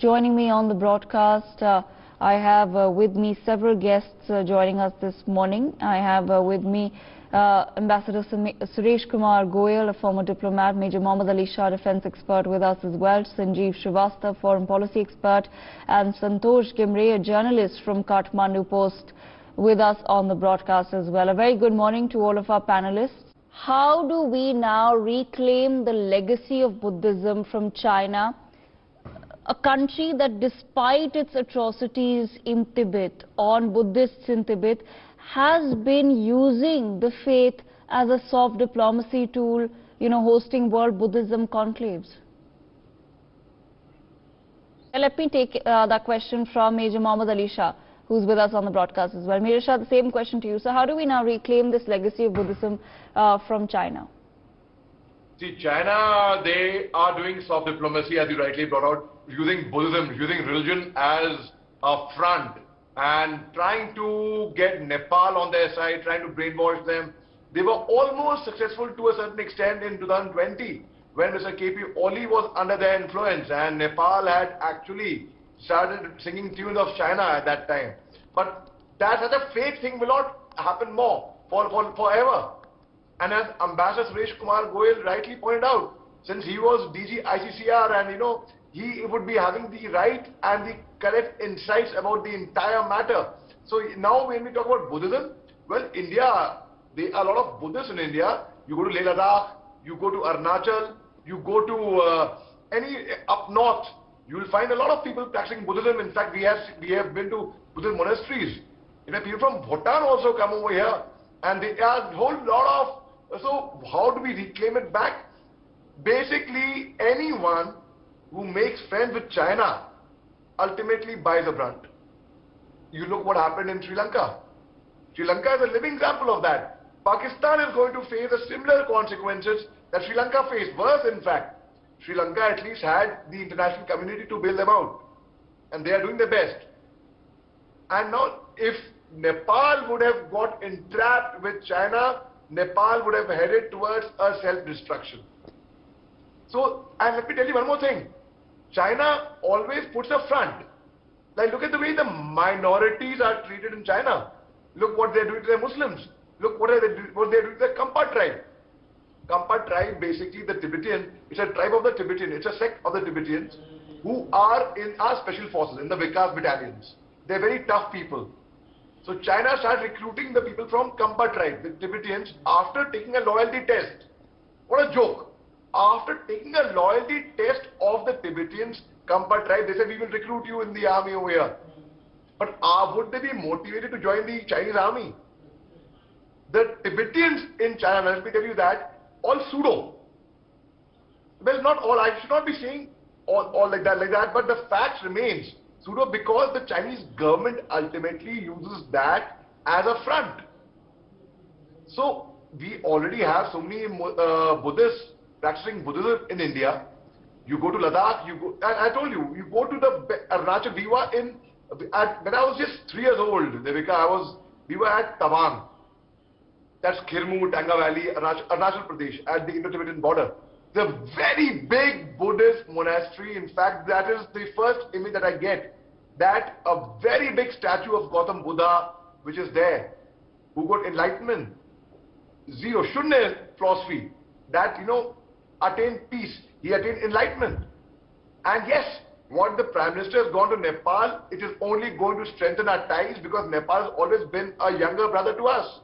Joining me on the broadcast, I have with me several guests joining us this morning. I have with me Ambassador Suresh Kumar Goyal, a former diplomat, Major Mohommed Ali Shah, defense expert with us as well, Sanjeev Srivastava, foreign policy expert, and Santosh Gimre, a journalist from Kathmandu Post, with us on the broadcast as well. A very good morning to all of our panelists. How do we now reclaim the legacy of Buddhism from China, a country that, despite its atrocities in Tibet, on Buddhists in Tibet, has been using the faith as a soft diplomacy tool, hosting World Buddhism conclaves? Let me take that question from Major Mohommed Ali Shah, who's with us on the broadcast as well. Major Shah, the same question to you. So how do we now reclaim this legacy of Buddhism from China? See, China, they are doing soft diplomacy, as you rightly brought out, using Buddhism, using religion as a front and trying to get Nepal on their side, trying to brainwash them. They were almost successful to a certain extent in 2020 when Mr. KP Oli was under their influence and Nepal had actually started singing tunes of China at that time. But that such a fake thing will not happen more forever. And as Ambassador Suresh Kumar Goyal rightly pointed out, since he was DG ICCR and he would be having the right and the correct insights about the entire matter. So now when we talk about Buddhism, well, India, there are a lot of Buddhists in India. You go to Leh Ladakh, you go to Arunachal, you go to any up north, you will find a lot of people practicing Buddhism. In fact, we have been to Buddhist monasteries. People from Bhutan also come over here, and there are a whole lot of. So how do we reclaim it back? Basically, anyone who makes friends with China ultimately buys a brunt. You look what happened in Sri Lanka. Sri Lanka is a living example of that. Pakistan is going to face the similar consequences that Sri Lanka faced. Worse, in fact. Sri Lanka at least had the international community to bail them out. And they are doing their best. And now, if Nepal would have got entrapped with China, Nepal would have headed towards a self-destruction. So, and let me tell you one more thing. China always puts a front. Like, look at the way the minorities are treated in China. Look what they're doing to their Muslims. Look what they're doing to the Kampa tribe. Kampa tribe, basically the Tibetan, it's a tribe of the Tibetan, it's a sect of the Tibetans who are in our special forces, in the Vikas battalions. They're very tough people. So China started recruiting the people from Kampa tribe, the Tibetans, after taking a loyalty test. What a joke. After taking a loyalty test of the Tibetans, Kampa tribe, they said, we will recruit you in the army over here. But would they be motivated to join the Chinese army? The Tibetans in China, let me tell you that, all pseudo. Well, not all, I should not be saying all like that, but the fact remains pseudo because the Chinese government ultimately uses that as a front. So, we already have so many Buddhists practicing Buddhism in India. You go to Ladakh, I told you, you go to the Arunachal, when I was just 3 years old, Devika, we were at Tawang. That's Khirmu, Tanga Valley, Arunachal Pradesh, at the Indo-Tibetan border. The very big Buddhist monastery. In fact, that is the first image that I get. That a very big statue of Gautam Buddha, which is there, who got enlightenment. Zero, Shunya philosophy. That, attained peace. He attained enlightenment. And yes, what the Prime Minister has gone to Nepal, it is only going to strengthen our ties because Nepal has always been a younger brother to us.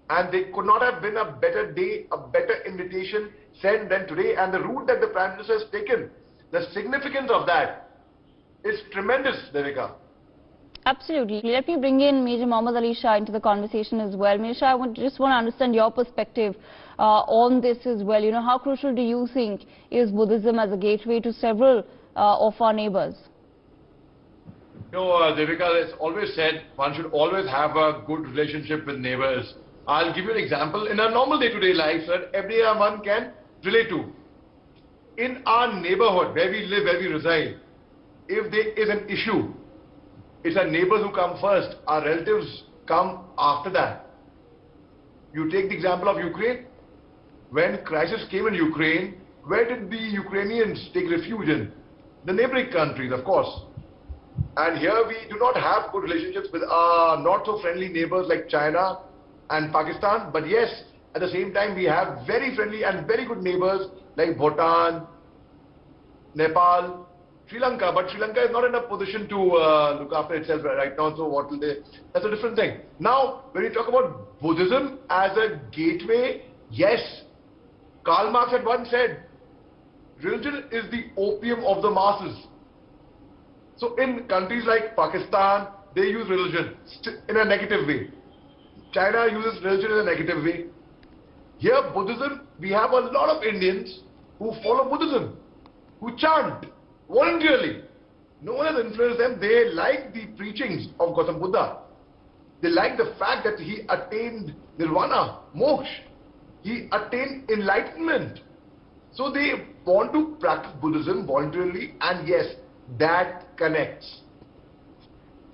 And they could not have been a better day, a better invitation sent than today. And the route that the Prime Minister has taken, the significance of that is tremendous, Devika. Absolutely. Let me bring in Major Mohommed Ali Shah into the conversation as well. Major Shah, I just want to understand your perspective on this as well. How crucial do you think is Buddhism as a gateway to several of our neighbors? Devika, it's always said one should always have a good relationship with neighbors. I'll give you an example in a normal day-to-day life that everyone can relate to. In our neighborhood, where we live, where we reside, if there is an issue, it's our neighbors who come first, our relatives come after that. You take the example of Ukraine. When crisis came in Ukraine, where did the Ukrainians take refuge in? the neighboring countries, of course. And here we do not have good relationships with our not so friendly neighbors like China and Pakistan. But yes, at the same time, we have very friendly and very good neighbors like Bhutan, Nepal, Sri Lanka. But Sri Lanka is not in a position to look after itself right now. So what will they? That's a different thing. Now, when you talk about Buddhism as a gateway, yes, Karl Marx had once said, religion is the opium of the masses. So in countries like Pakistan, they use religion in a negative way. China uses religion in a negative way. Here, Buddhism, we have a lot of Indians who follow Buddhism, who chant voluntarily. No one has influenced them. They like the preachings of Gautam Buddha. They like the fact that he attained nirvana, moksha. He attained enlightenment. So they want to practice Buddhism voluntarily, and yes, that connects.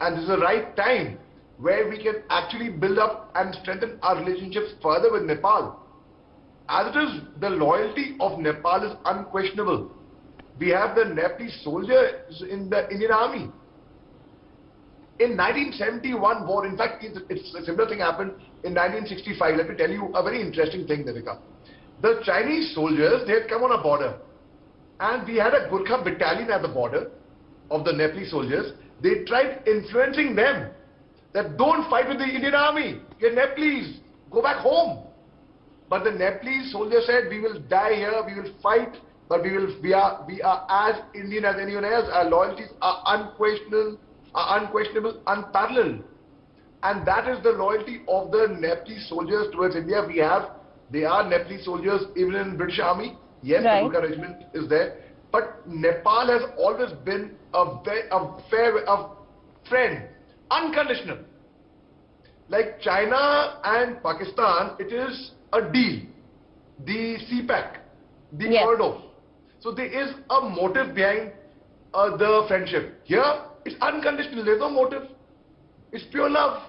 And this is the right time where we can actually build up and strengthen our relationships further with Nepal. As it is, the loyalty of Nepal is unquestionable. We have the Nepalese soldiers in the Indian Army. In 1971 war, in fact, it's a similar thing happened in 1965. Let me tell you a very interesting thing, Devika. The Chinese soldiers, they had come on a border. And we had a Gurkha battalion at the border of the Nepalese soldiers. They tried influencing them that don't fight with the Indian army. You're Nepalese, go back home. But the Nepalese soldier said, we will die here, we will fight, but we are as Indian as anyone else. Our loyalties are unquestionable, unparalleled. And that is the loyalty of the Nepalese soldiers towards India. They are Nepalese soldiers even in British Army. Yes, right. The Gurkha regiment is there. But Nepal has always been a friend, unconditional. Like China and Pakistan, it is a deal. The CPEC, the corridor. So there is a motive behind the friendship. Here, it's unconditional. There's no motive. It's pure love.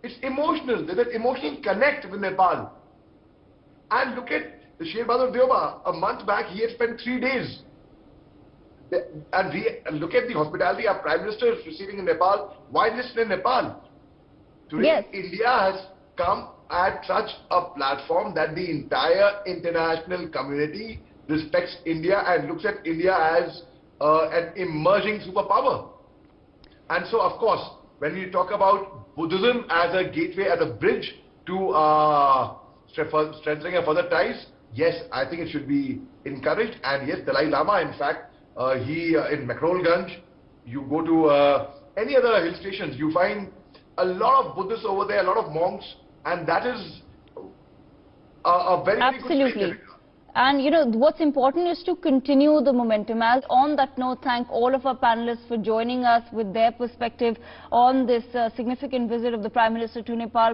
It's emotional. There's an emotional connect with Nepal. And look at the Sher Bahadur Deoba. A month back, he had spent 3 days. And look at the hospitality our Prime Minister is receiving in Nepal. Why this in Nepal? Today, India has come at such a platform that the entire international community respects India and looks at India as an emerging superpower. And so, of course, when we talk about Buddhism as a gateway, as a bridge to strengthening our further ties, yes, I think it should be encouraged. And yes, Dalai Lama, in fact, in Makrolganj, you go to any other hill stations, you find a lot of Buddhists over there, a lot of monks, and that is a very, very good thing. And you know, what's important is to continue the momentum. As on that note, thank all of our panelists for joining us with their perspective on this significant visit of the Prime Minister to Nepal.